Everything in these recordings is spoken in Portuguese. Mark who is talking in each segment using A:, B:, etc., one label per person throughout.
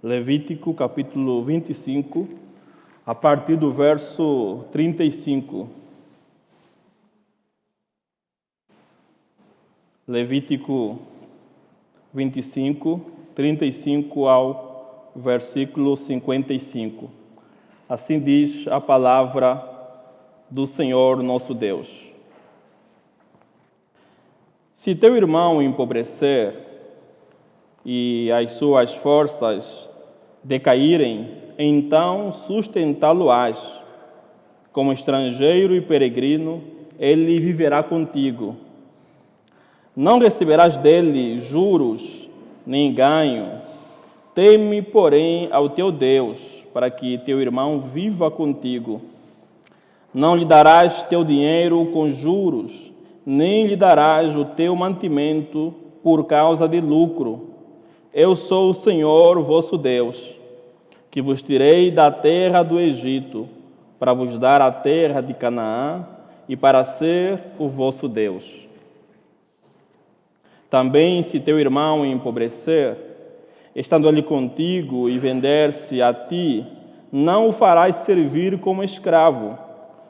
A: Levítico capítulo 25, a partir do verso 35. Levítico 25, 35 ao versículo 55. Assim diz a palavra do Senhor nosso Deus. Se teu irmão empobrecer e as suas forças decaírem, então sustentá-lo-ás. Como estrangeiro e peregrino, ele viverá contigo. Não receberás dele juros nem ganho. Teme, porém, ao teu Deus, para que teu irmão viva contigo. Não lhe darás teu dinheiro com juros, nem lhe darás o teu mantimento por causa de lucro. Eu sou o Senhor vosso Deus, que vos tirei da terra do Egito, para vos dar a terra de Canaã e para ser o vosso Deus. Também, se teu irmão empobrecer, estando ele contigo e vender-se a ti, não o farás servir como escravo,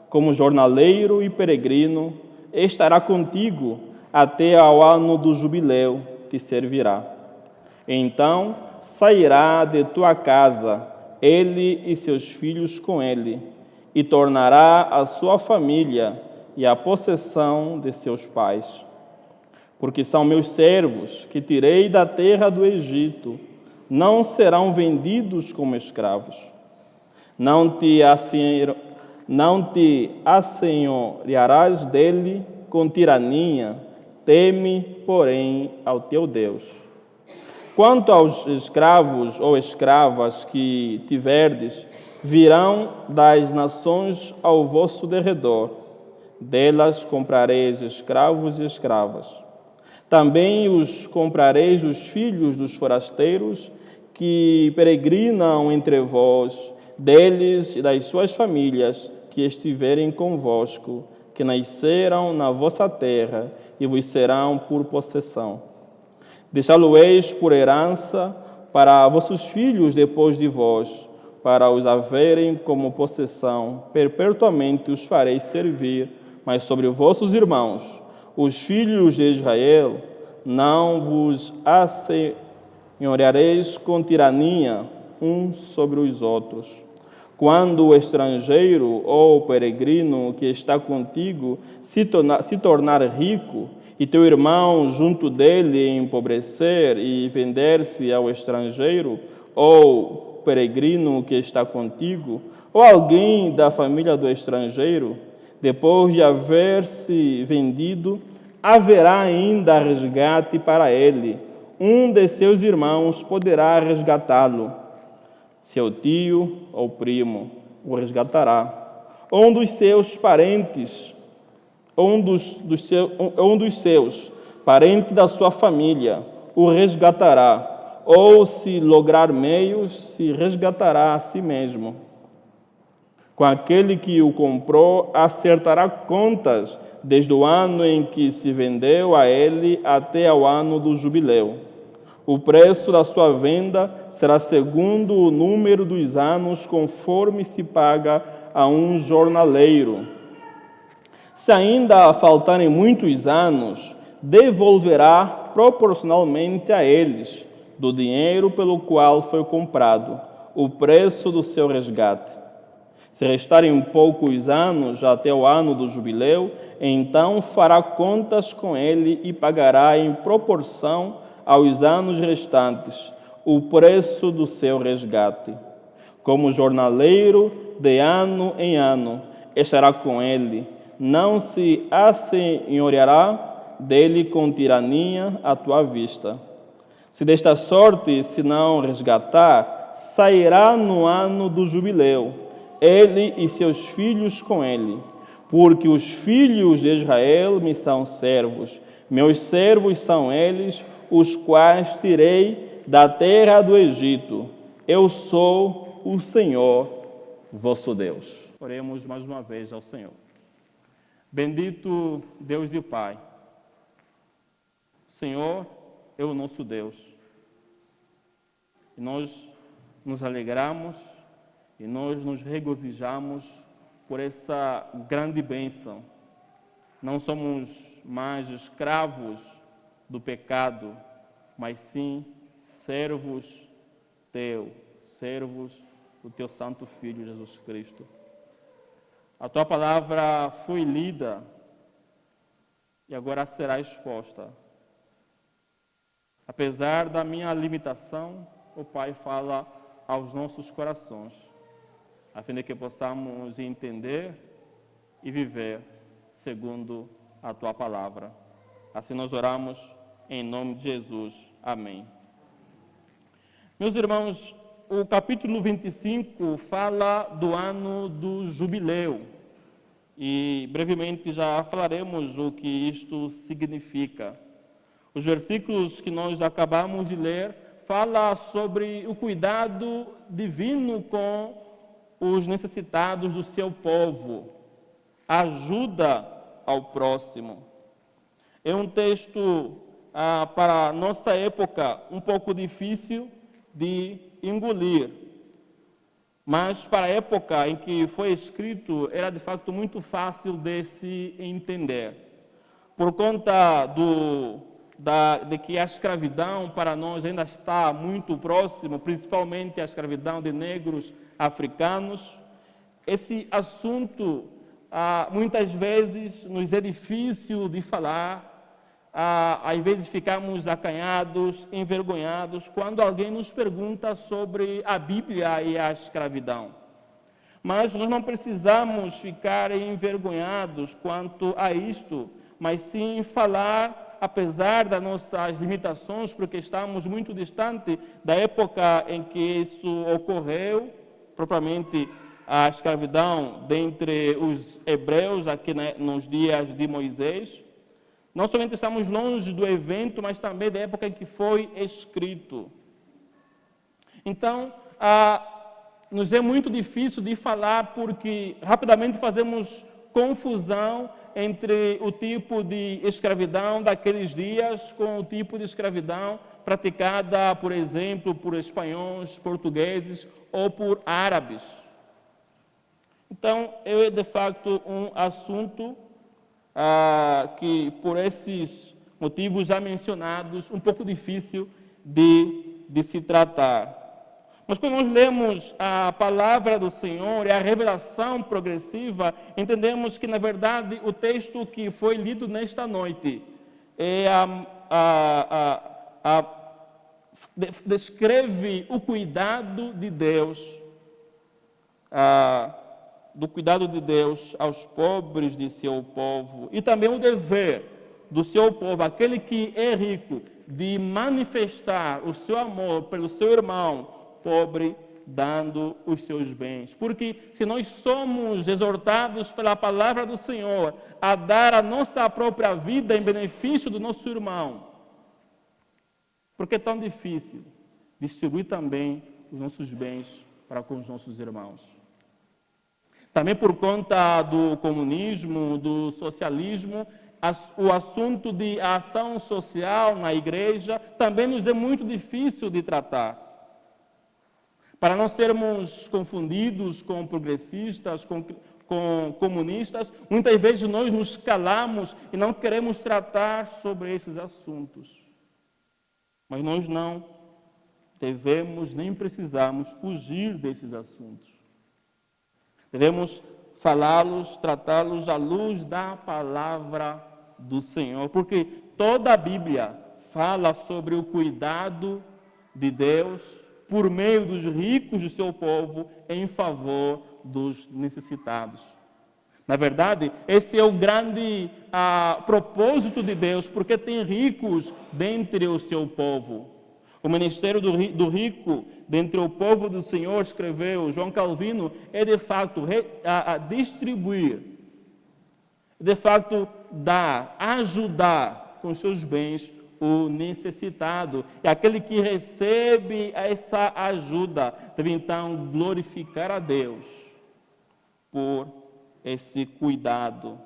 A: como jornaleiro e peregrino, estará contigo até ao ano do jubileu, te servirá. Então sairá de tua casa, ele e seus filhos com ele, e tornará a sua família e a possessão de seus pais. Porque são meus servos, que tirei da terra do Egito, não serão vendidos como escravos. Não te assenhorearás dele com tirania, teme, porém, ao teu Deus. Quanto aos escravos ou escravas que tiverdes, virão das nações ao vosso derredor. Delas comprareis escravos e escravas. Também os comprareis os filhos dos forasteiros que peregrinam entre vós, deles e das suas famílias que estiverem convosco, que nasceram na vossa terra e vos serão por possessão. Deixá-lo-eis por herança para vossos filhos depois de vós, para os haverem como possessão, perpetuamente os fareis servir, mas sobre vossos irmãos, os filhos de Israel, não vos assenhoreareis com tirania uns sobre os outros. Quando o estrangeiro ou o peregrino que está contigo se tornar rico, e teu irmão junto dele empobrecer e vender-se ao estrangeiro, ou peregrino que está contigo, ou alguém da família do estrangeiro, depois de haver se vendido, haverá ainda resgate para ele. Um de seus irmãos poderá resgatá-lo. Seu tio ou primo o resgatará. Ou um dos seus parentes, um dos seus, parente da sua família, o resgatará, ou se lograr meios, se resgatará a si mesmo. Com aquele que o comprou, acertará contas desde o ano em que se vendeu a ele até ao ano do jubileu. O preço da sua venda será segundo o número dos anos, conforme se paga a um jornaleiro. Se ainda faltarem muitos anos, devolverá proporcionalmente a eles, do dinheiro pelo qual foi comprado, o preço do seu resgate. Se restarem poucos anos até o ano do jubileu, então fará contas com ele e pagará em proporção aos anos restantes o preço do seu resgate. Como jornaleiro, de ano em ano, estará com ele. Não se assenhoreará dele com tirania à tua vista. Se desta sorte se não resgatar, sairá no ano do jubileu, ele e seus filhos com ele. Porque os filhos de Israel me são servos, meus servos são eles, os quais tirei da terra do Egito. Eu sou o Senhor, vosso Deus. Oremos mais uma vez ao Senhor. Bendito Deus e Pai, Senhor é o nosso Deus. E nós nos alegramos e nós nos regozijamos por essa grande bênção. Não somos mais escravos do pecado, mas sim servos servos do teu Santo Filho Jesus Cristo. A tua palavra foi lida e agora será exposta. Apesar da minha limitação, o Pai fala aos nossos corações, a fim de que possamos entender e viver segundo a tua palavra. Assim nós oramos em nome de Jesus. Amém. Meus irmãos, o capítulo 25 fala do ano do jubileu e brevemente já falaremos o que isto significa. Os versículos que nós acabamos de ler falam sobre o cuidado divino com os necessitados do seu povo, ajuda ao próximo. É um texto para a nossa época um pouco difícil de engolir, mas para a época em que foi escrito era de fato muito fácil de se entender, por conta de que a escravidão para nós ainda está muito próximo, principalmente a escravidão de negros africanos. Esse assunto muitas vezes nos é difícil de falar, às vezes ficamos acanhados, envergonhados, quando alguém nos pergunta sobre a Bíblia e a escravidão. Mas nós não precisamos ficar envergonhados quanto a isto, mas sim falar, apesar das nossas limitações, porque estamos muito distante da época em que isso ocorreu, propriamente a escravidão dentre os hebreus, aqui nos dias de Moisés. Não somente estamos longe do evento, mas também da época em que foi escrito. Então, nos é muito difícil de falar porque rapidamente fazemos confusão entre o tipo de escravidão daqueles dias com o tipo de escravidão praticada, por exemplo, por espanhóis, portugueses ou por árabes. Então, é de facto um assunto que, por esses motivos já mencionados, um pouco difícil de se tratar. Mas quando nós lemos a palavra do Senhor e a revelação progressiva, entendemos que, na verdade, o texto que foi lido nesta noite descreve o cuidado de Deus, do cuidado de Deus aos pobres de seu povo e também o dever do seu povo, aquele que é rico, de manifestar o seu amor pelo seu irmão pobre, dando os seus bens. Porque se nós somos exortados pela palavra do Senhor a dar a nossa própria vida em benefício do nosso irmão, por que é tão difícil distribuir também os nossos bens para com os nossos irmãos? Também por conta do comunismo, do socialismo, o assunto de ação social na igreja também nos é muito difícil de tratar. Para não sermos confundidos com progressistas, com comunistas, muitas vezes nós nos calamos e não queremos tratar sobre esses assuntos. Mas nós não devemos nem precisamos fugir desses assuntos. Devemos falá-los, tratá-los à luz da palavra do Senhor, porque toda a Bíblia fala sobre o cuidado de Deus por meio dos ricos do seu povo em favor dos necessitados. Na verdade, esse é o grande propósito de Deus, porque tem ricos dentre o seu povo. O ministério do rico dentre o povo do Senhor, escreveu João Calvino, é de fato distribuir, de fato dar, ajudar com seus bens o necessitado. E aquele que recebe essa ajuda deve então glorificar a Deus por esse cuidado.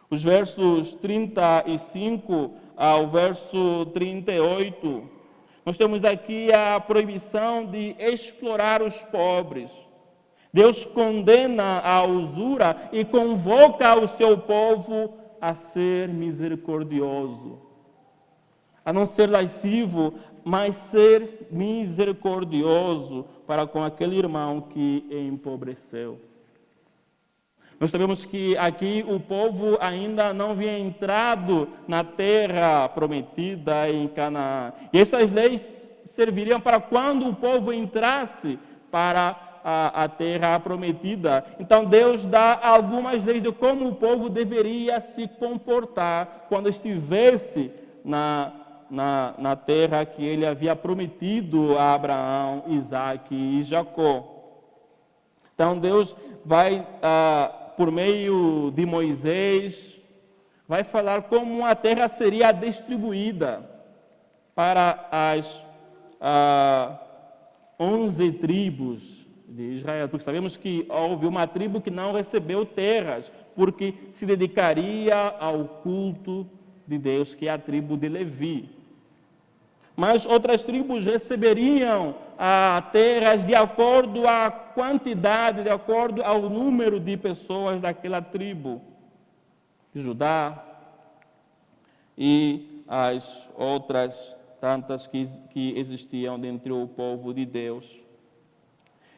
A: Os versos 35 ao verso 38, Nós temos aqui a proibição de explorar os pobres. Deus condena a usura e convoca o seu povo a ser misericordioso. A não ser lascivo, mas ser misericordioso para com aquele irmão que empobreceu. Nós sabemos que aqui o povo ainda não havia entrado na terra prometida em Canaã. E essas leis serviriam para quando o povo entrasse para a terra prometida. Então Deus dá algumas leis de como o povo deveria se comportar quando estivesse na terra que ele havia prometido a Abraão, Isaque e Jacó. Então Deus vai, por meio de Moisés, vai falar como a terra seria distribuída para as 11 tribos de Israel, porque sabemos que houve uma tribo que não recebeu terras, porque se dedicaria ao culto de Deus, que é a tribo de Levi. Mas outras tribos receberiam terras de acordo à quantidade, de acordo ao número de pessoas daquela tribo, de Judá e as outras tantas que existiam dentro do povo de Deus.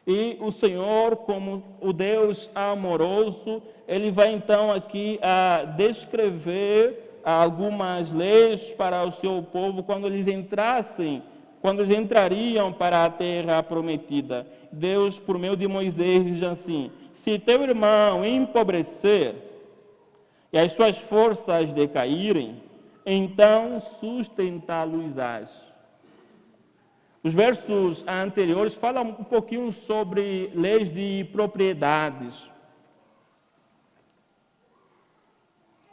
A: E o Senhor, como o Deus amoroso, Ele vai então aqui descrever algumas leis para o seu povo quando eles entrariam para a terra prometida. Deus, por meio de Moisés, diz assim: se teu irmão empobrecer e as suas forças decaírem, então sustentá-los-ás. Os versos anteriores falam um pouquinho sobre leis de propriedades.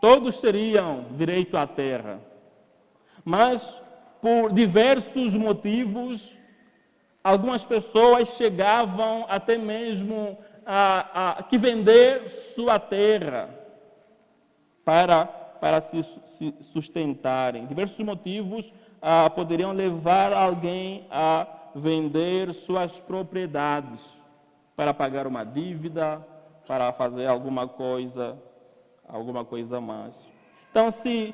A: Todos teriam direito à terra, mas por diversos motivos, algumas pessoas chegavam até mesmo a vender sua terra para se sustentarem. Diversos motivos poderiam levar alguém a vender suas propriedades para pagar uma dívida, para fazer alguma coisa a mais. Então, se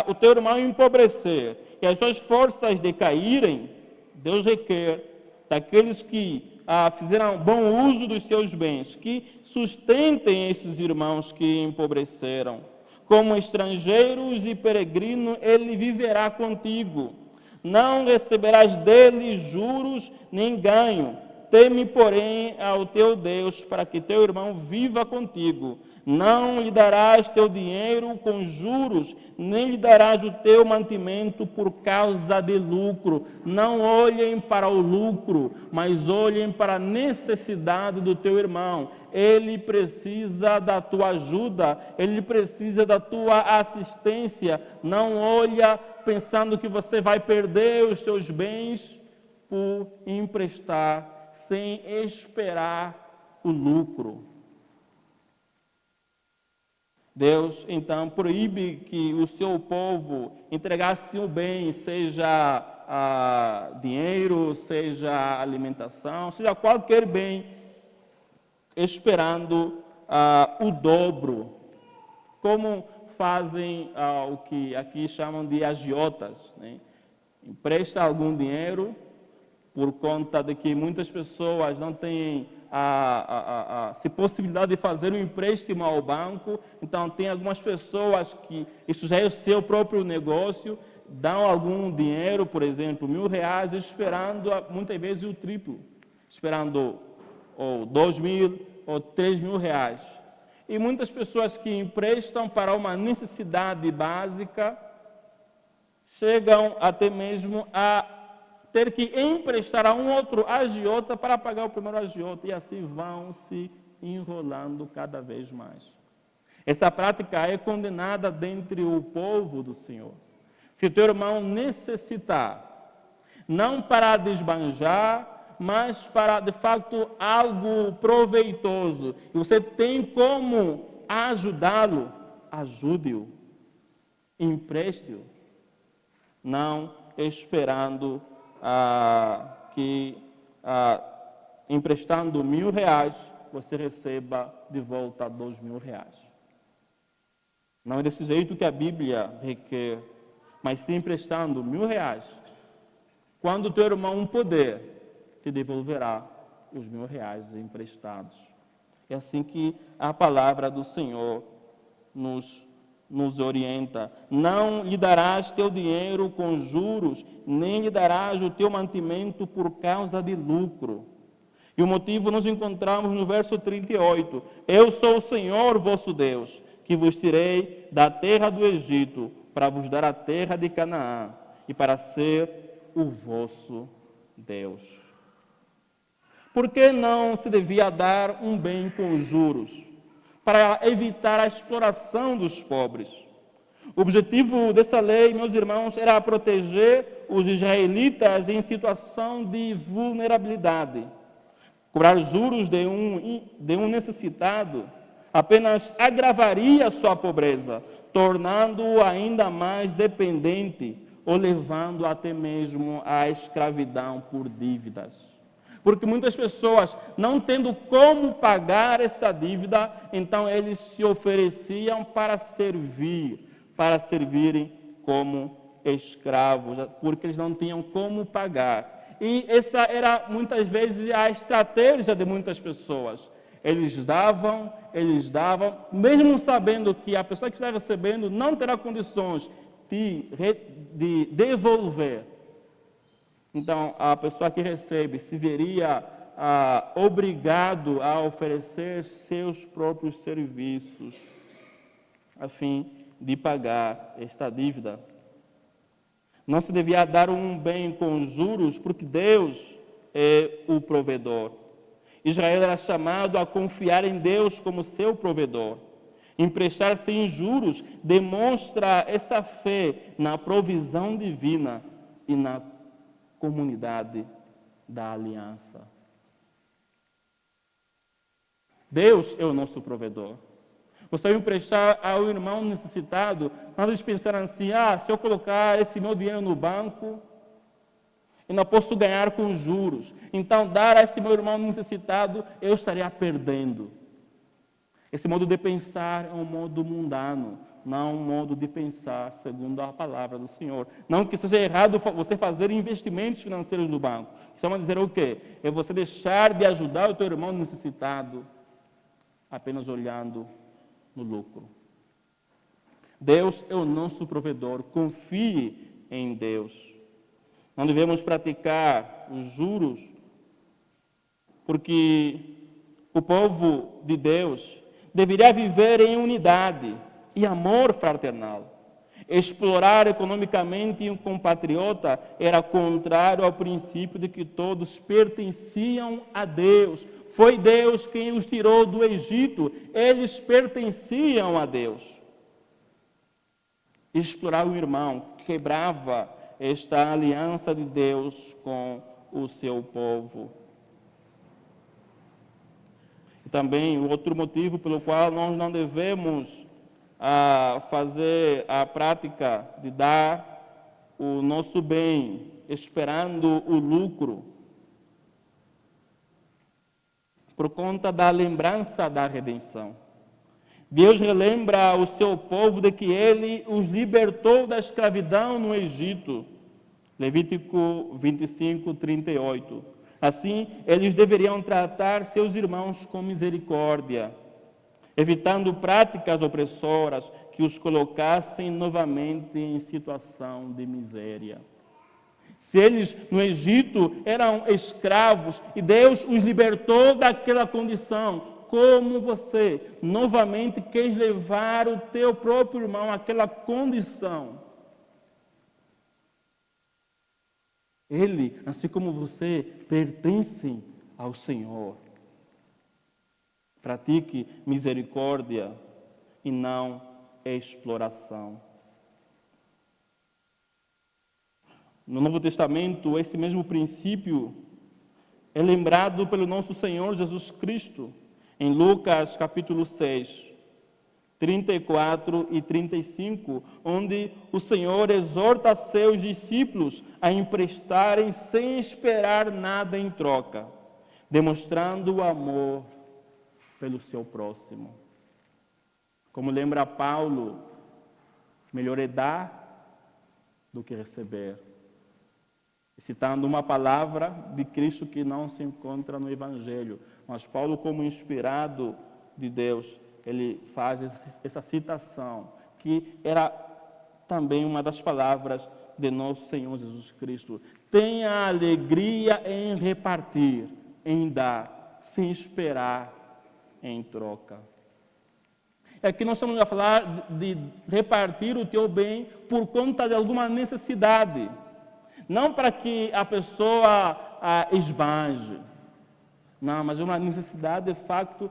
A: o teu irmão empobrecer e as suas forças decaírem, Deus requer daqueles que fizeram bom uso dos seus bens, que sustentem esses irmãos que empobreceram. Como estrangeiros e peregrino, ele viverá contigo. Não receberás dele juros nem ganho. Teme, porém, ao teu Deus, para que teu irmão viva contigo. Não lhe darás teu dinheiro com juros, nem lhe darás o teu mantimento por causa de lucro. Não olhem para o lucro, mas olhem para a necessidade do teu irmão. Ele precisa da tua ajuda, ele precisa da tua assistência. Não olha pensando que você vai perder os seus bens por emprestar, sem esperar o lucro. Deus, então, proíbe que o seu povo entregasse o bem, seja dinheiro, seja alimentação, seja qualquer bem, esperando o dobro, como fazem o que aqui chamam de agiotas, né? Empresta algum dinheiro por conta de que muitas pessoas não têm a possibilidade de fazer um empréstimo ao banco. Então, tem algumas pessoas que isso já é o seu próprio negócio, dão algum dinheiro, por exemplo, R$1.000, esperando muitas vezes o triplo, esperando ou 2.000 ou 3.000 reais. E muitas pessoas que emprestam para uma necessidade básica chegam até mesmo a ter que emprestar a um outro agiota para pagar o primeiro agiota, e assim vão se enrolando cada vez mais. Essa prática é condenada dentre o povo do Senhor. Se teu irmão necessitar, não para desbanjar, mas para, de fato, algo proveitoso, e você tem como ajudá-lo, ajude-o, empreste-o, não esperando que emprestando R$1.000, você receba de volta R$2.000. Não é desse jeito que a Bíblia requer, mas sim emprestando R$1.000. Quando o teu irmão puder, te devolverá os R$1.000 emprestados. É assim que a palavra do Senhor nos orienta. Não lhe darás teu dinheiro com juros, nem lhe darás o teu mantimento por causa de lucro. E o motivo nós encontramos no verso 38. Eu sou o Senhor vosso Deus, que vos tirei da terra do Egito, para vos dar a terra de Canaã, e para ser o vosso Deus. Por que não se devia dar um bem com juros? Para evitar a exploração dos pobres. O objetivo dessa lei, meus irmãos, era proteger os israelitas em situação de vulnerabilidade. Cobrar juros de um necessitado apenas agravaria sua pobreza, tornando-o ainda mais dependente ou levando até mesmo à escravidão por dívidas. Porque muitas pessoas, não tendo como pagar essa dívida, então eles se ofereciam para servirem como escravos, porque eles não tinham como pagar. E essa era muitas vezes a estratégia de muitas pessoas. Eles davam, mesmo sabendo que a pessoa que está recebendo não terá condições de devolver. Então, a pessoa que recebe se veria obrigado a oferecer seus próprios serviços a fim de pagar esta dívida. Não se devia dar um bem com juros, porque Deus é o provedor. Israel era chamado a confiar em Deus como seu provedor. Emprestar sem juros demonstra essa fé na provisão divina e na comunidade da aliança. Deus é o nosso provedor. Você vai emprestar ao irmão necessitado, não eles pensarem assim, se eu colocar esse meu dinheiro no banco, eu não posso ganhar com juros. Então, dar a esse meu irmão necessitado, eu estaria perdendo. Esse modo de pensar é um modo mundano, não um modo de pensar segundo a palavra do Senhor. Não que seja errado você fazer investimentos financeiros no banco. Estamos a dizer o quê? É você deixar de ajudar o teu irmão necessitado, apenas olhando no lucro. Deus é o nosso provedor. Confie em Deus. Não devemos praticar os juros, porque o povo de Deus deveria viver em unidade e amor fraternal. Explorar economicamente um compatriota era contrário ao princípio de que todos pertenciam a Deus. Foi Deus quem os tirou do Egito. Eles pertenciam a Deus. Explorar o irmão quebrava esta aliança de Deus com o seu povo. E também o outro motivo pelo qual nós não devemos fazer a prática de dar o nosso bem esperando o lucro, por conta da lembrança da redenção. Deus relembra o seu povo de que Ele os libertou da escravidão no Egito. Levítico 25, 38. Assim, eles deveriam tratar seus irmãos com misericórdia, evitando práticas opressoras que os colocassem novamente em situação de miséria. Se eles no Egito eram escravos e Deus os libertou daquela condição, como você novamente quer levar o teu próprio irmão àquela condição? Ele, assim como você, pertencem ao Senhor. Pratique misericórdia e não exploração. No Novo Testamento, esse mesmo princípio é lembrado pelo nosso Senhor Jesus Cristo, em Lucas capítulo 6, 34 e 35, onde o Senhor exorta seus discípulos a emprestarem sem esperar nada em troca, demonstrando o amor pelo seu próximo. Como lembra Paulo, melhor é dar do que receber. Citando uma palavra de Cristo que não se encontra no Evangelho. Mas Paulo, como inspirado de Deus, ele faz essa citação, que era também uma das palavras de nosso Senhor Jesus Cristo. Tenha alegria em repartir, em dar, sem esperar em troca. Aqui nós estamos a falar de repartir o teu bem por conta de alguma necessidade. Não para que a pessoa esbanje. Não, mas é uma necessidade, de facto,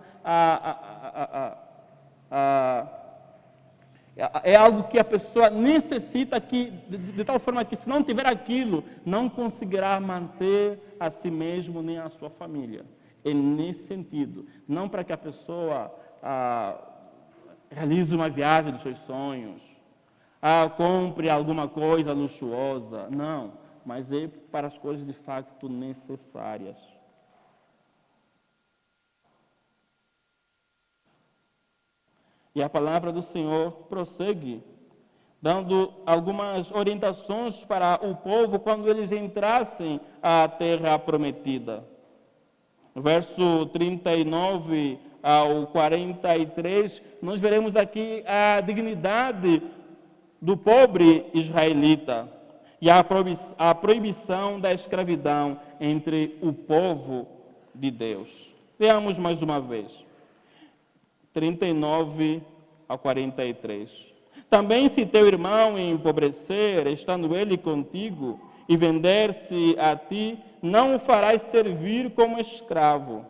A: é algo que a pessoa necessita, de tal forma que, se não tiver aquilo, não conseguirá manter a si mesmo nem a sua família. É nesse sentido. Não para que a pessoa realize uma viagem dos seus sonhos, compre alguma coisa luxuosa. Não, mas é para as coisas de facto necessárias. E a palavra do Senhor prossegue, dando algumas orientações para o povo quando eles entrassem à terra prometida. No verso 39 ao 43, nós veremos aqui a dignidade do pobre israelita e a proibição da escravidão entre o povo de Deus. Veamos mais uma vez. 39 a 43. Também se teu irmão empobrecer, estando ele contigo, e vender-se a ti, não o farás servir como escravo.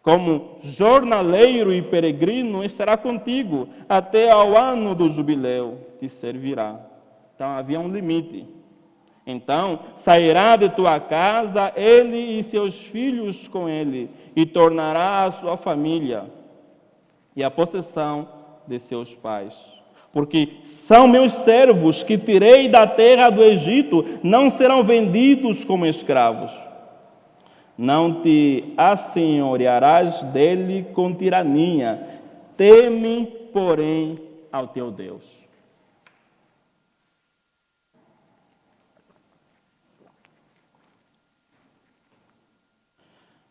A: Como jornaleiro e peregrino estará contigo, até ao ano do jubileu te servirá. Então havia um limite. Então sairá de tua casa ele e seus filhos com ele, e tornará a sua família e a possessão de seus pais. Porque são meus servos que tirei da terra do Egito, não serão vendidos como escravos. Não te assenhorearás dele com tirania. Teme, porém, ao teu Deus.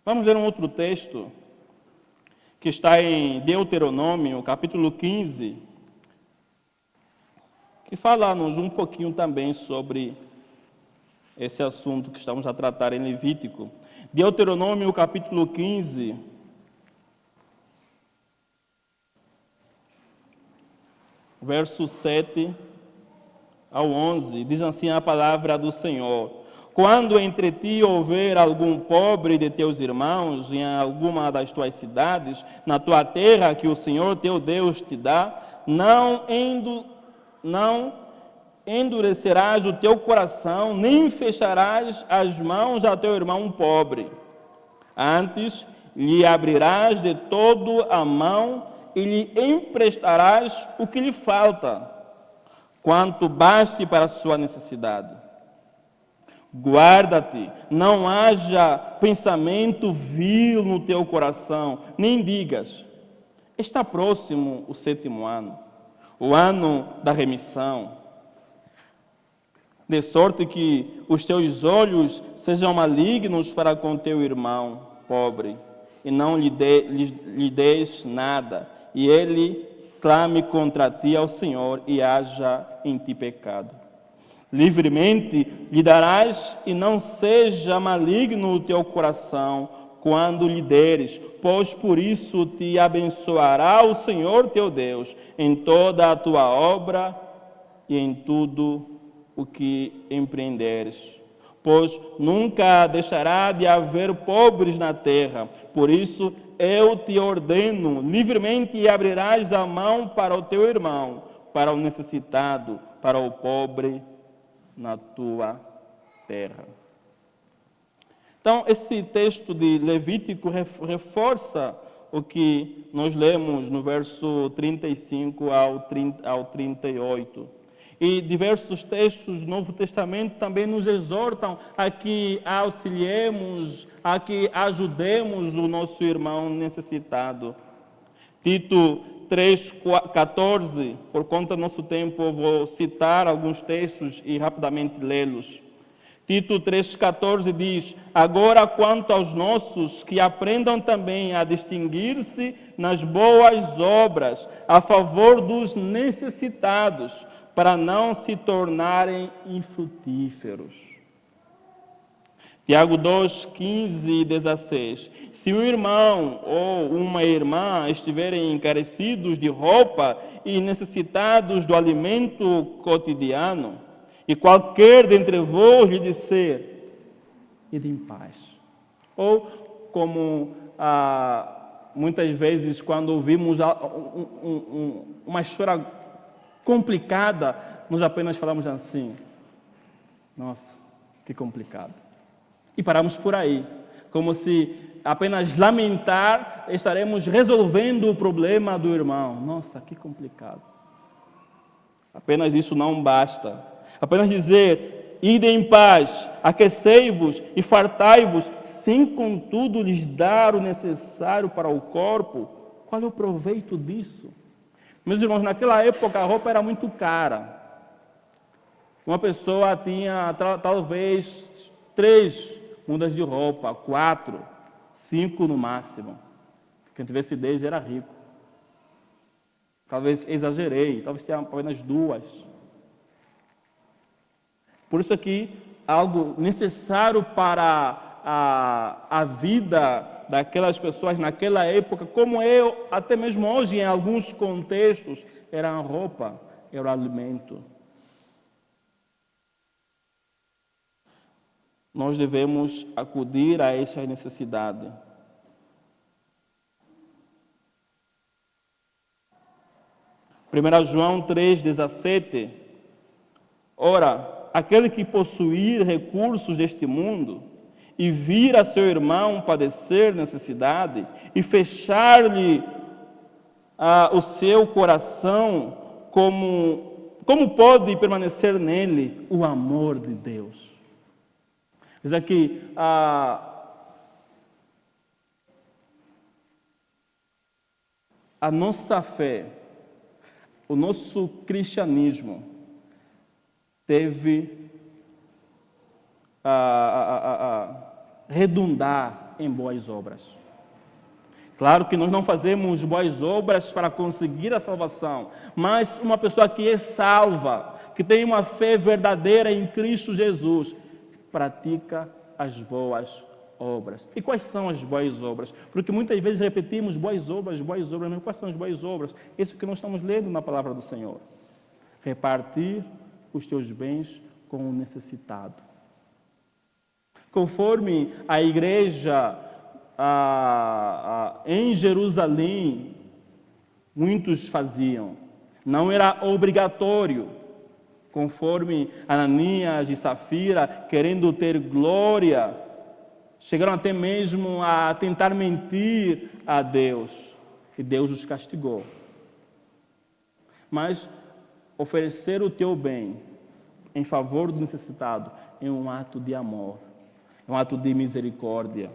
A: Vamos ler um outro texto que está em Deuteronômio, capítulo 15, que fala-nos um pouquinho também sobre esse assunto que estamos a tratar em Levítico. Deuteronômio, capítulo 15, verso 7 ao 11, diz assim a palavra do Senhor: quando entre ti houver algum pobre de teus irmãos em alguma das tuas cidades, na tua terra que o Senhor teu Deus te dá, não endurecerás o teu coração, nem fecharás as mãos a teu irmão pobre. Antes, lhe abrirás de todo a mão e lhe emprestarás o que lhe falta, quanto baste para a sua necessidade. Guarda-te, não haja pensamento vil no teu coração, nem digas: está próximo o 7º ano, o ano da remissão, de sorte que os teus olhos sejam malignos para com teu irmão pobre, e não lhe des nada, e ele clame contra ti ao Senhor, e haja em ti pecado. Livremente lhe darás, e não seja maligno o teu coração quando lhe deres, pois por isso te abençoará o Senhor teu Deus em toda a tua obra e em tudo o que empreenderes. Pois nunca deixará de haver pobres na terra, por isso eu te ordeno, livremente abrirás a mão para o teu irmão, para o necessitado, para o pobre na tua terra. Então, esse texto de Levítico reforça o que nós lemos no verso 35 ao 38. E diversos textos do Novo Testamento também nos exortam a que auxiliemos, a que ajudemos o nosso irmão necessitado. Tito 3,14, por conta do nosso tempo, eu vou citar alguns textos e rapidamente lê-los. Tito 3,14 diz: agora quanto aos nossos, que aprendam também a distinguir-se nas boas obras, a favor dos necessitados, para não se tornarem infrutíferos. Tiago 2, 15 e 16. Se um irmão ou uma irmã estiverem encarecidos de roupa e necessitados do alimento cotidiano, e qualquer dentre vós lhe disser, ide em paz. Ou como muitas vezes quando ouvimos uma história complicada, nós apenas falamos assim, nossa, que complicado. E paramos por aí, como se apenas lamentar estaremos resolvendo o problema do irmão. Nossa, que complicado. Apenas isso não basta. Apenas dizer, ide em paz, aquecei-vos e fartai-vos, sem contudo lhes dar o necessário para o corpo. Qual é o proveito disso? Meus irmãos, naquela época a roupa era muito cara. Uma pessoa tinha talvez 3 mudas de roupa, 4, 5 no máximo. Quem tivesse 10 era rico. Talvez exagerei, talvez tenha apenas 2. Por isso aqui, algo necessário para a vida daquelas pessoas naquela época, como eu, até mesmo hoje, em alguns contextos, era a roupa, era o alimento. Nós devemos acudir a essa necessidade. Primeira João 3,17. Ora, aquele que possuir recursos deste mundo e vir a seu irmão padecer necessidade e fechar-lhe o seu coração, como pode permanecer nele o amor de Deus? Diz aqui, a nossa fé, o nosso cristianismo deve redundar em boas obras. Claro que nós não fazemos boas obras para conseguir a salvação, mas uma pessoa que é salva, que tem uma fé verdadeira em Cristo Jesus, pratica as boas obras. E quais são as boas obras? Porque muitas vezes repetimos boas obras, mas quais são as boas obras? Isso que nós estamos lendo na palavra do Senhor. Repartir os teus bens com o necessitado. Conforme a igreja em Jerusalém, muitos faziam. Não era obrigatório, conforme Ananias e Safira, querendo ter glória, chegaram até mesmo a tentar mentir a Deus, e Deus os castigou. Mas oferecer o teu bem em favor do necessitado é um ato de amor, é um ato de misericórdia,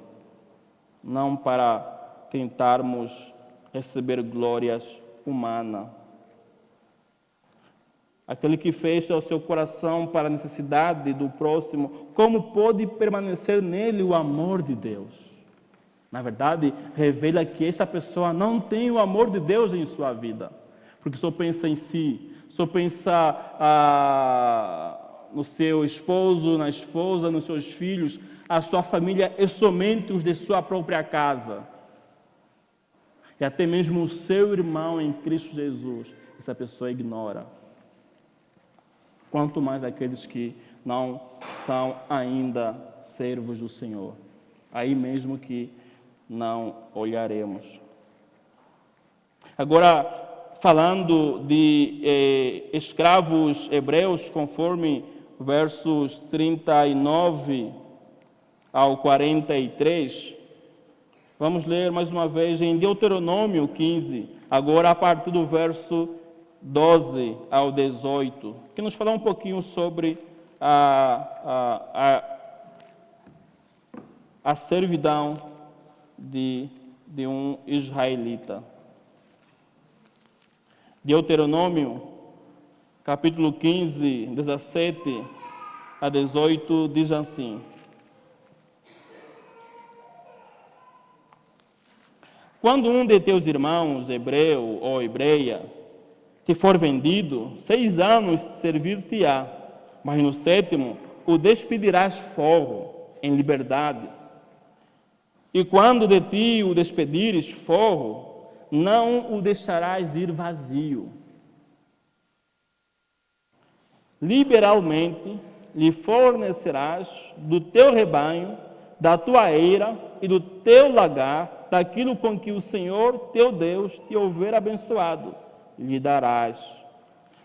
A: não para tentarmos receber glórias humanas. Aquele que fecha o seu coração para a necessidade do próximo, como pode permanecer nele o amor de Deus? Na verdade, revela que essa pessoa não tem o amor de Deus em sua vida, porque só pensa em si, só pensa no seu esposo, na esposa, nos seus filhos. A sua família é somente os de sua própria casa. E até mesmo o seu irmão em Cristo Jesus, essa pessoa ignora. Quanto mais aqueles que não são ainda servos do Senhor. Aí mesmo que não olharemos. Agora, falando de escravos hebreus, conforme versos 39 ao 43, Vamos ler mais uma vez em Deuteronômio 15, agora a partir do verso 12 ao 18, que nos fala um pouquinho sobre a servidão de um israelita. Deuteronômio, capítulo 15, 17 a 18, diz assim: Quando um de teus irmãos, hebreu ou hebreia, te for vendido, 6 anos servir-te-á, mas no 7º o despedirás fora, em liberdade. E quando de ti o despedires fora, não o deixarás ir vazio. Liberalmente lhe fornecerás do teu rebanho, da tua eira e do teu lagar, daquilo com que o Senhor teu Deus te houver abençoado, lhe darás.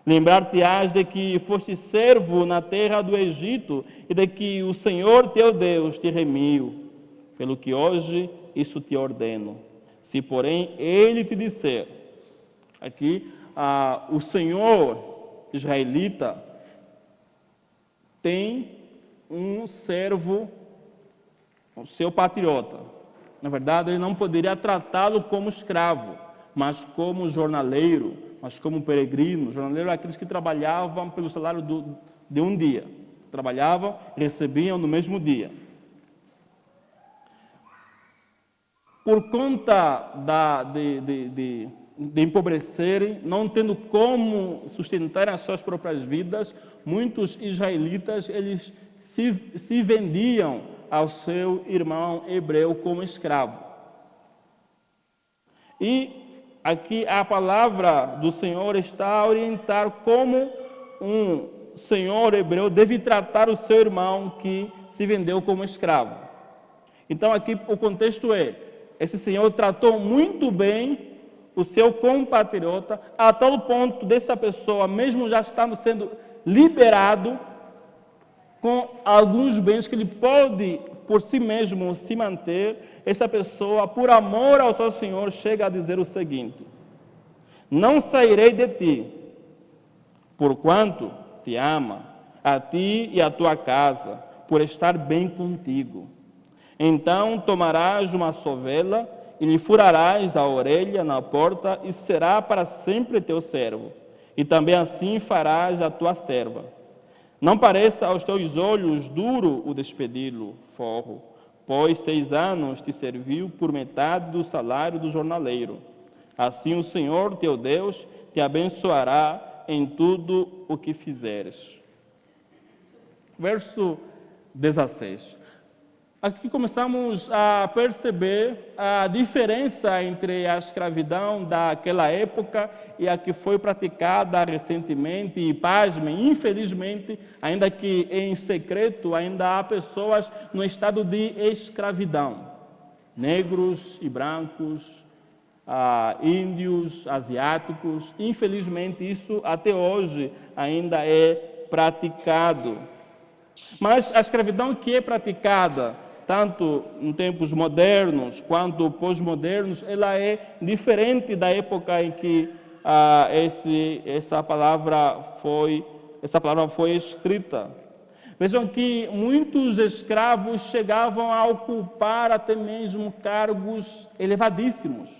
A: Lembrar-te-ás de que foste servo na terra do Egito e de que o Senhor teu Deus te remiu, pelo que hoje isso te ordeno. Se, porém, ele te disser, aqui, o Senhor israelita tem um servo, o seu patriota. Na verdade, ele não poderia tratá-lo como escravo, mas como jornaleiro, mas como peregrino. Jornaleiro é aqueles que trabalhavam pelo salário de um dia. Trabalhavam e recebiam no mesmo dia. Por conta de empobrecerem, não tendo como sustentar as suas próprias vidas, muitos israelitas eles se vendiam ao seu irmão hebreu como escravo. E aqui a palavra do Senhor está a orientar como um senhor hebreu deve tratar o seu irmão que se vendeu como escravo. Então aqui o contexto é, esse senhor tratou muito bem o seu compatriota, a tal ponto dessa pessoa, mesmo já estando sendo liberado, com alguns bens que ele pode, por si mesmo, se manter, essa pessoa, por amor ao seu Senhor, chega a dizer o seguinte: não sairei de ti, porquanto te ama, a ti e a tua casa, por estar bem contigo. Então tomarás uma sovela e lhe furarás a orelha na porta, e será para sempre teu servo. E também assim farás a tua serva. Não pareça aos teus olhos duro o despedi-lo forro, pois 6 anos te serviu por metade do salário do jornaleiro. Assim o Senhor teu Deus te abençoará em tudo o que fizeres. Verso 16. Aqui começamos a perceber a diferença entre a escravidão daquela época e a que foi praticada recentemente. E, pasmem, infelizmente, ainda que em secreto, ainda há pessoas no estado de escravidão. Negros e brancos, índios, asiáticos. Infelizmente, isso até hoje ainda é praticado. Mas a escravidão que é praticada tanto em tempos modernos quanto pós-modernos, ela é diferente da época em que essa palavra foi escrita. Vejam que muitos escravos chegavam a ocupar até mesmo cargos elevadíssimos.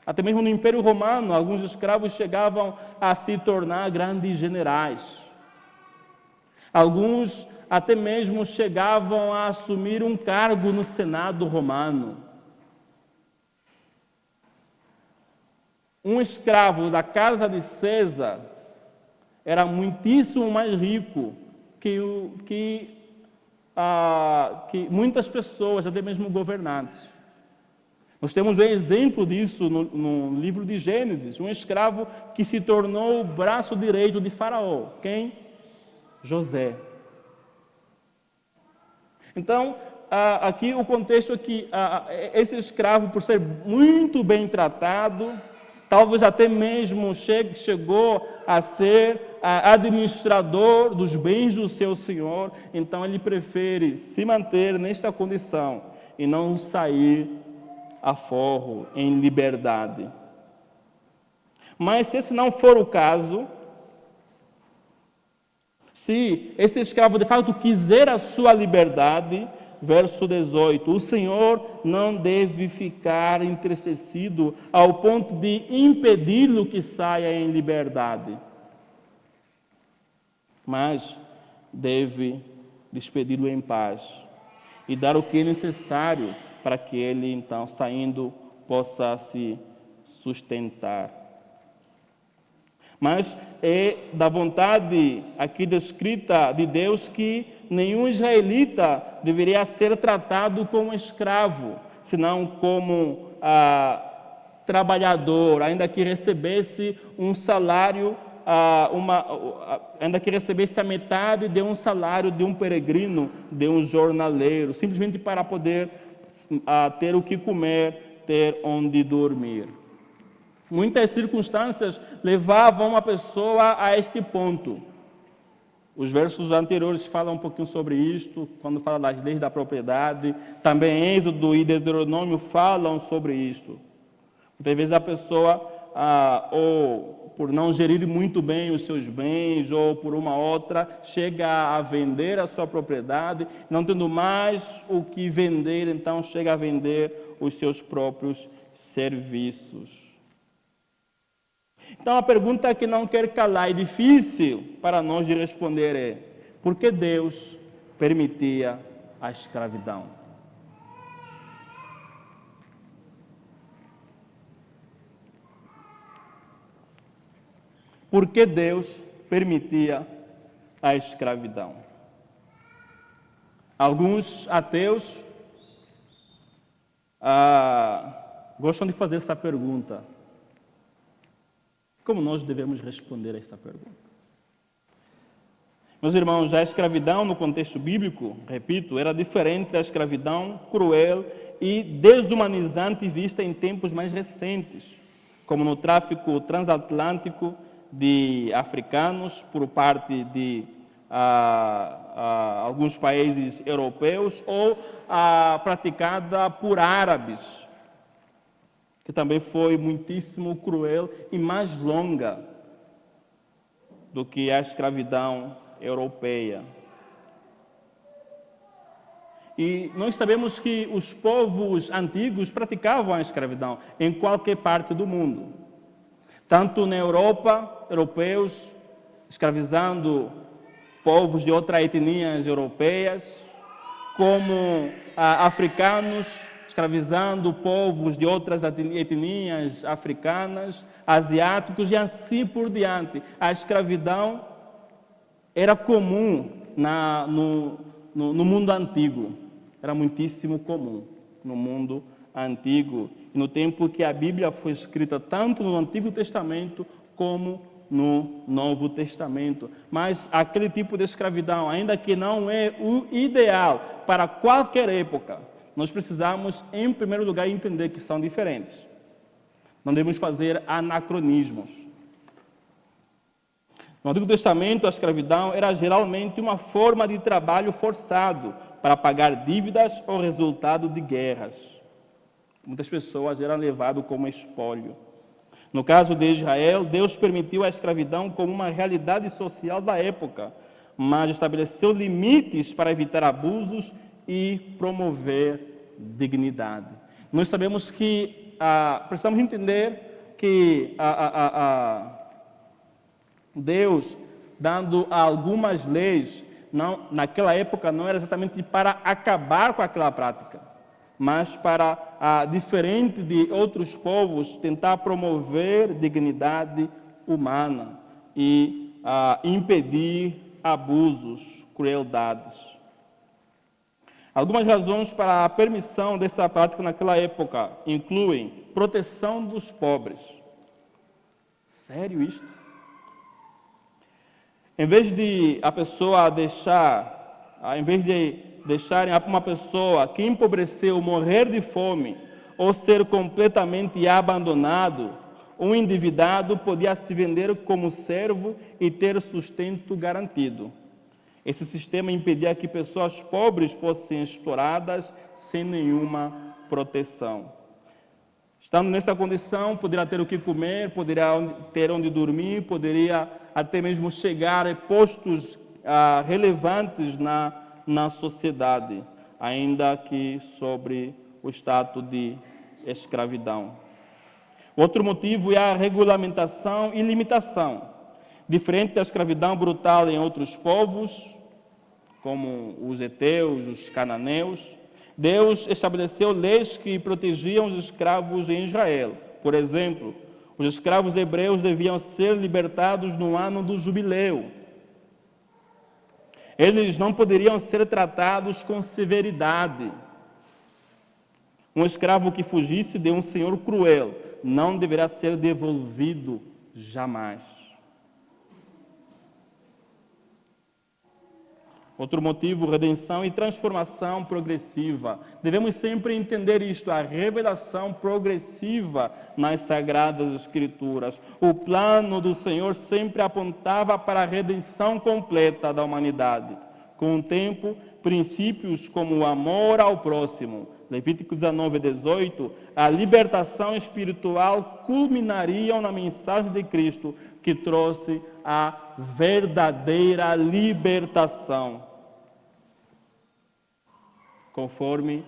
A: Até mesmo no Império Romano, alguns escravos chegavam a se tornar grandes generais. Alguns até mesmo chegavam a assumir um cargo no Senado romano. Um escravo da casa de César era muitíssimo mais rico que muitas pessoas, até mesmo governantes. Nós temos um exemplo disso no livro de Gênesis, um escravo que se tornou o braço direito de Faraó. Quem? José. Então, aqui o contexto é que esse escravo, por ser muito bem tratado, talvez até mesmo chegou a ser administrador dos bens do seu senhor, então ele prefere se manter nesta condição e não sair aforro, em liberdade. Mas se esse não for o caso, se esse escravo de fato quiser a sua liberdade, verso 18, o Senhor não deve ficar entristecido ao ponto de impedi-lo que saia em liberdade, mas deve despedi-lo em paz e dar o que é necessário para que ele, então, saindo, possa se sustentar. Mas é da vontade aqui descrita de Deus que nenhum israelita deveria ser tratado como escravo, senão como trabalhador, ainda que recebesse um salário, ainda que recebesse a metade de um salário de um peregrino, de um jornaleiro, simplesmente para poder ter o que comer, ter onde dormir. Muitas circunstâncias levavam uma pessoa a este ponto. Os versos anteriores falam um pouquinho sobre isto, quando fala das leis da propriedade. Também Êxodo e Deuteronômio falam sobre isto. Muitas vezes a pessoa, ou por não gerir muito bem os seus bens, ou por uma outra, chega a vender a sua propriedade, não tendo mais o que vender, então chega a vender os seus próprios serviços. Então a pergunta que não quer calar, é difícil para nós de responder, é: por que Deus permitia a escravidão? Por que Deus permitia a escravidão? Alguns ateus gostam de fazer essa pergunta. Como nós devemos responder a esta pergunta? Meus irmãos, a escravidão no contexto bíblico, repito, era diferente da escravidão cruel e desumanizante vista em tempos mais recentes, como no tráfico transatlântico de africanos por parte de alguns países europeus, ou praticada por árabes, que também foi muitíssimo cruel e mais longa do que a escravidão europeia. E nós sabemos que os povos antigos praticavam a escravidão em qualquer parte do mundo. Tanto na Europa, europeus escravizando povos de outras etnias europeias, como africanos escravizando povos de outras etnias africanas, asiáticos e assim por diante. A escravidão era comum no mundo antigo, era muitíssimo comum no mundo antigo, no tempo que a Bíblia foi escrita tanto no Antigo Testamento como no Novo Testamento. Mas aquele tipo de escravidão, ainda que não é o ideal para qualquer época, nós precisamos, em primeiro lugar, entender que são diferentes. Não devemos fazer anacronismos. No Antigo Testamento, a escravidão era geralmente uma forma de trabalho forçado para pagar dívidas ou resultado de guerras. Muitas pessoas eram levadas como espólio. No caso de Israel, Deus permitiu a escravidão como uma realidade social da época, mas estabeleceu limites para evitar abusos e promover dignidade. Nós sabemos que precisamos entender que Deus, dando algumas leis, naquela época não era exatamente para acabar com aquela prática, mas para, diferente de outros povos, tentar promover dignidade humana e impedir abusos, crueldades. Algumas razões para a permissão dessa prática naquela época incluem proteção dos pobres. Sério isto? Em vez de deixarem uma pessoa que empobreceu morrer de fome ou ser completamente abandonado, um endividado podia se vender como servo e ter sustento garantido. Esse sistema impedia que pessoas pobres fossem exploradas sem nenhuma proteção. Estando nessa condição, poderia ter o que comer, poderia ter onde dormir, poderia até mesmo chegar a postos relevantes na sociedade, ainda que sobre o status de escravidão. Outro motivo é a regulamentação e limitação. Diferente da escravidão brutal em outros povos, como os heteus, os cananeus, Deus estabeleceu leis que protegiam os escravos em Israel. Por exemplo, os escravos hebreus deviam ser libertados no ano do jubileu. Eles não poderiam ser tratados com severidade. Um escravo que fugisse de um senhor cruel não deverá ser devolvido jamais. Outro motivo, redenção e transformação progressiva. Devemos sempre entender isto, a revelação progressiva nas Sagradas Escrituras. O plano do Senhor sempre apontava para a redenção completa da humanidade. Com o tempo, princípios como o amor ao próximo, Levítico 19, 18, a libertação espiritual culminariam na mensagem de Cristo, que trouxe a verdadeira libertação. Conforme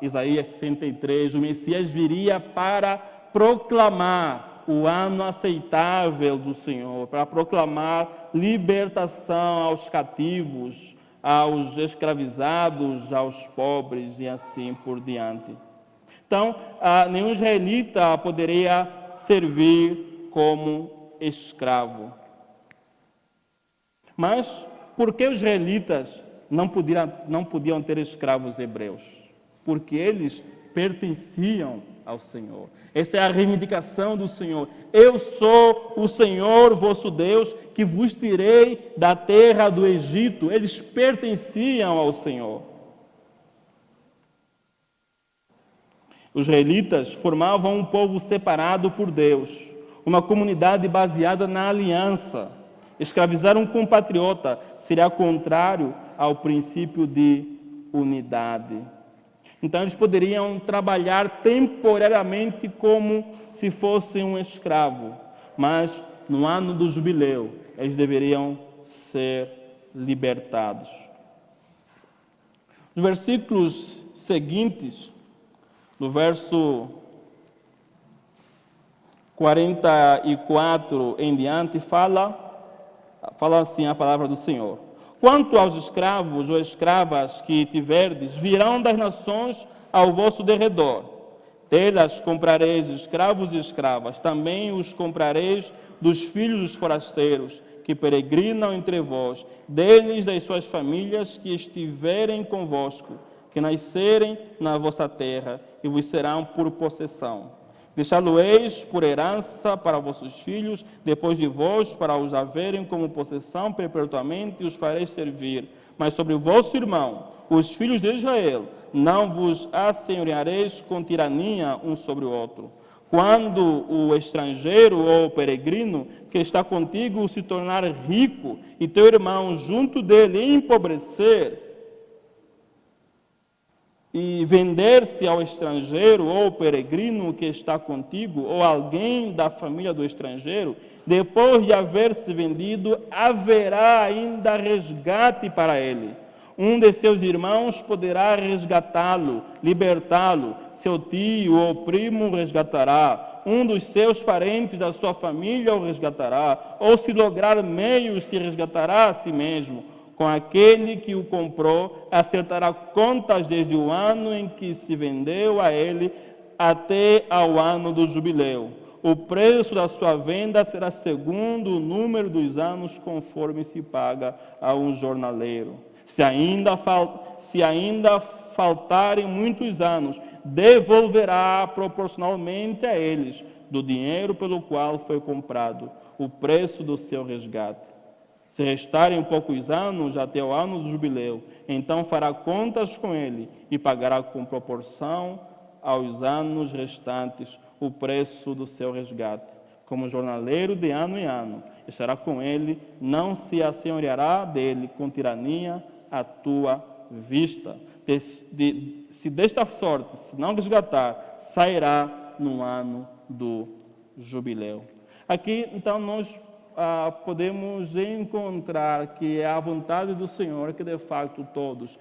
A: Isaías 63, o Messias viria para proclamar o ano aceitável do Senhor, para proclamar libertação aos cativos, aos escravizados, aos pobres e assim por diante. Então, nenhum israelita poderia servir como escravo. Mas por que os israelitas não podiam ter escravos hebreus? Porque eles pertenciam ao Senhor. Essa é a reivindicação do Senhor. Eu sou o Senhor vosso Deus, que vos tirei da terra do Egito. Eles pertenciam ao Senhor. Os israelitas formavam um povo separado por Deus, uma comunidade baseada na aliança. Escravizar um compatriota seria contrário ao princípio de unidade. Então, eles poderiam trabalhar temporariamente como se fossem um escravo, mas no ano do jubileu, eles deveriam ser libertados. Nos versículos seguintes, no verso 44 em diante, fala assim a palavra do Senhor. Quanto aos escravos ou escravas que tiverdes, virão das nações ao vosso derredor. Delas comprareis escravos e escravas. Também os comprareis dos filhos dos forasteiros, que peregrinam entre vós, deles das suas famílias que estiverem convosco, que nascerem na vossa terra, e vos serão por possessão. Deixá-lo-eis por herança para vossos filhos, depois de vós, para os haverem como possessão perpetuamente, e os fareis servir. Mas sobre o vosso irmão, os filhos de Israel, não vos assenhoreareis com tirania um sobre o outro. Quando o estrangeiro ou o peregrino que está contigo se tornar rico, e teu irmão junto dele empobrecer, e vender-se ao estrangeiro ou peregrino que está contigo, ou alguém da família do estrangeiro, depois de haver se vendido, haverá ainda resgate para ele. Um de seus irmãos poderá resgatá-lo, libertá-lo, seu tio ou primo resgatará, um dos seus parentes da sua família o resgatará, ou se lograr meios, se resgatará a si mesmo. Com aquele que o comprou, acertará contas desde o ano em que se vendeu a ele até ao ano do jubileu. O preço da sua venda será segundo o número dos anos, conforme se paga a um jornaleiro. Se ainda faltarem muitos anos, devolverá proporcionalmente a eles, do dinheiro pelo qual foi comprado, o preço do seu resgate. Se restarem poucos anos até o ano do jubileu, então fará contas com ele e pagará com proporção aos anos restantes o preço do seu resgate. Como jornaleiro de ano em ano, estará com ele, não se assenhoreará dele com tirania à tua vista. se desta sorte, se não resgatar, sairá no ano do jubileu. Aqui, então, nós podemos encontrar que é a vontade do Senhor que, de fato, todos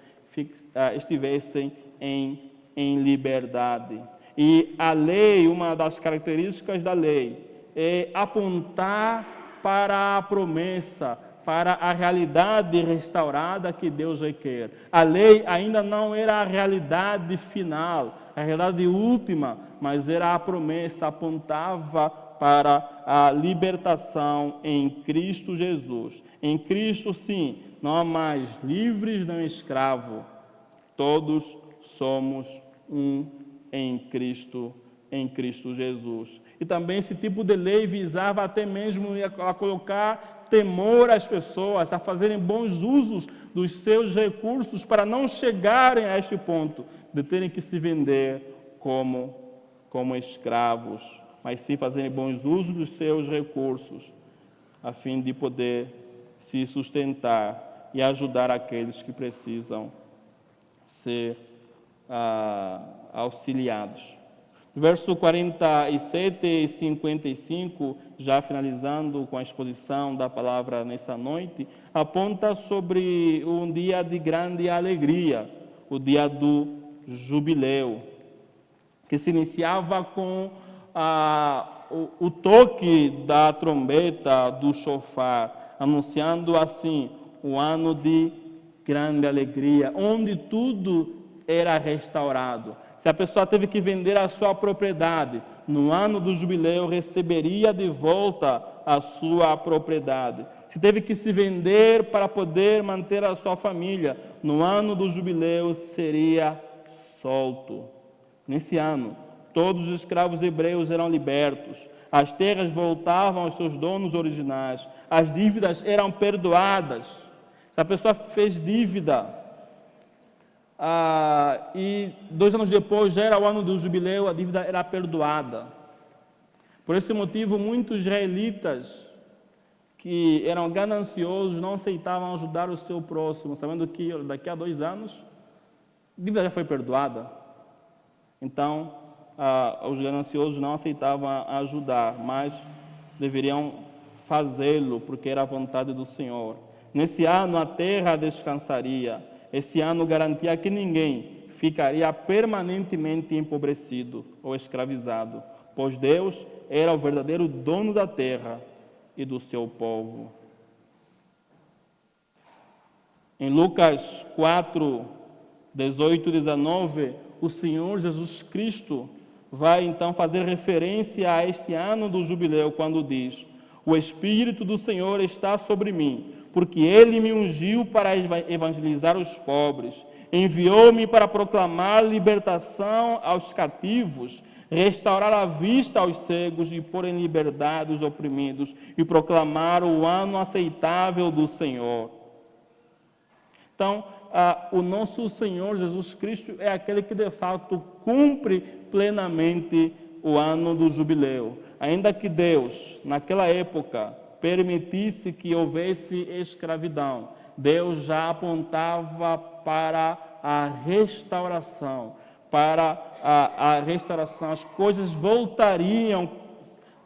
A: estivessem em liberdade. E a lei, uma das características da lei, é apontar para a promessa, para a realidade restaurada que Deus requer. A lei ainda não era a realidade final, a realidade última, mas era a promessa, apontava para a libertação em Cristo Jesus. Em Cristo, sim, não há mais livres nem escravos. Todos somos um em Cristo Jesus. E também esse tipo de lei visava até mesmo a colocar temor às pessoas, a fazerem bons usos dos seus recursos para não chegarem a este ponto de terem que se vender como escravos, mas sim fazerem bons usos dos seus recursos, a fim de poder se sustentar e ajudar aqueles que precisam ser auxiliados. Verso 47 e 55, já finalizando com a exposição da palavra nessa noite, aponta sobre um dia de grande alegria, o dia do jubileu, que se iniciava com o toque da trombeta, do chofar, anunciando assim um ano de grande alegria, onde tudo era restaurado. Se a pessoa teve que vender a sua propriedade, no ano do jubileu receberia de volta a sua propriedade. Se teve que se vender para poder manter a sua família, no ano do jubileu seria solto. Nesse ano, todos os escravos hebreus eram libertos, as terras voltavam aos seus donos originais, as dívidas eram perdoadas. Se a pessoa fez dívida, e 2 anos depois já era o ano do jubileu, a dívida era perdoada. Por esse motivo, muitos israelitas que eram gananciosos não aceitavam ajudar o seu próximo, sabendo que daqui a 2 anos a dívida já foi perdoada. Então, os gananciosos não aceitavam ajudar, mas deveriam fazê-lo, porque era a vontade do Senhor. Nesse ano a terra descansaria. Esse ano garantia que ninguém ficaria permanentemente empobrecido ou escravizado, pois Deus era o verdadeiro dono da terra e do seu povo. Em Lucas 4, 18 e 19, o Senhor Jesus Cristo vai então fazer referência a este ano do jubileu, quando diz: o Espírito do Senhor está sobre mim, porque Ele me ungiu para evangelizar os pobres, enviou-me para proclamar libertação aos cativos, restaurar a vista aos cegos e pôr em liberdade os oprimidos, e proclamar o ano aceitável do Senhor. Então, o nosso Senhor Jesus Cristo é aquele que de fato cumpre plenamente o ano do jubileu. Ainda que Deus, naquela época, permitisse que houvesse escravidão, Deus já apontava para a restauração. Para a restauração, as coisas voltariam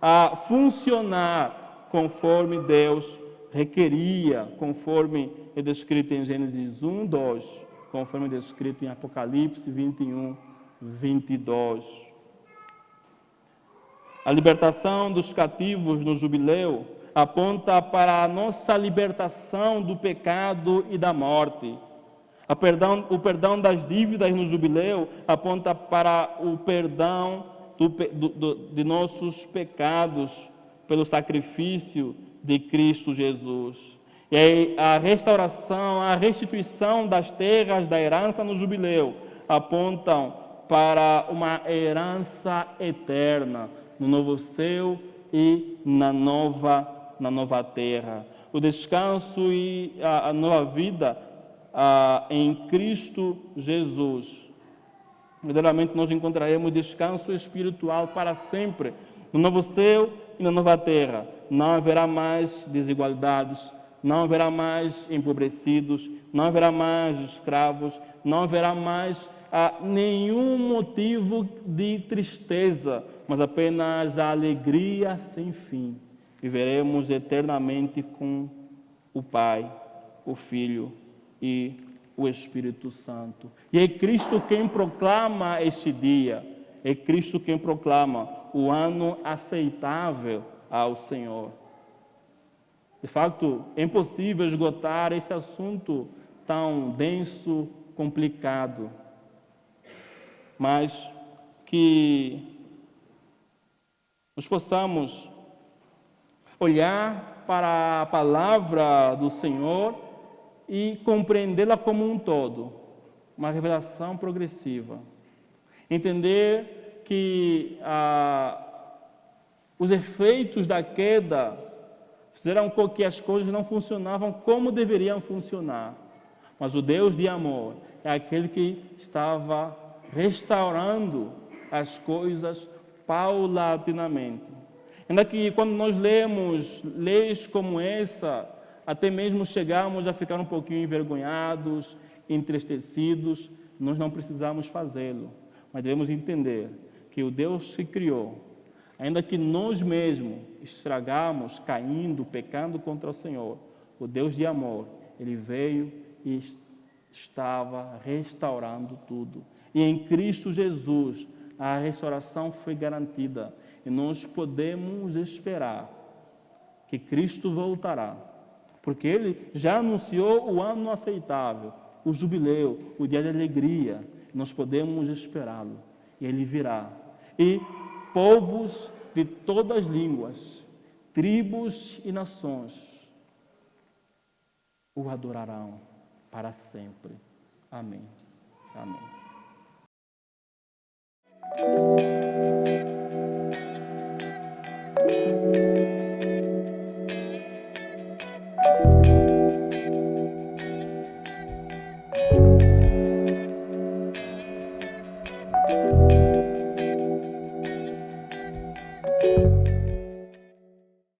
A: a funcionar conforme Deus requeria, conforme é descrito em Gênesis 1, 2, conforme é descrito em Apocalipse 21, 22. A libertação dos cativos no jubileu aponta para a nossa libertação do pecado e da morte. O perdão das dívidas no jubileu aponta para o perdão de nossos pecados pelo sacrifício de Cristo Jesus. E aí, a restauração, a restituição das terras da herança no jubileu apontam para uma herança eterna no novo céu e na nova terra. O descanso e a nova vida em Cristo Jesus. Verdadeiramente nós encontraremos descanso espiritual para sempre. No novo céu e na nova terra não haverá mais desigualdades, não haverá mais empobrecidos, não haverá mais escravos, não haverá mais nenhum motivo de tristeza, mas apenas a alegria sem fim. Viveremos eternamente com o Pai, o Filho e o Espírito Santo. E é Cristo quem proclama este dia, é Cristo quem proclama o ano aceitável ao Senhor. De fato, é impossível esgotar esse assunto tão denso, complicado, mas que nós possamos olhar para a palavra do Senhor e compreendê-la como um todo, uma revelação progressiva. Entender que os efeitos da queda fizeram com que as coisas não funcionavam como deveriam funcionar. Mas o Deus de amor é aquele que estava restaurando as coisas paulatinamente. Ainda que quando nós lemos leis como essa, até mesmo chegamos a ficar um pouquinho envergonhados, entristecidos, nós não precisamos fazê-lo. Mas devemos entender que o Deus que criou, ainda que nós mesmos estragamos, caindo, pecando contra o Senhor, o Deus de amor, Ele veio e estava restaurando tudo. E em Cristo Jesus, a restauração foi garantida. E nós podemos esperar que Cristo voltará, porque Ele já anunciou o ano aceitável, o jubileu, o dia de alegria. Nós podemos esperá-lo. E Ele virá. E povos de todas as línguas, tribos e nações o adorarão para sempre. Amém. Amém.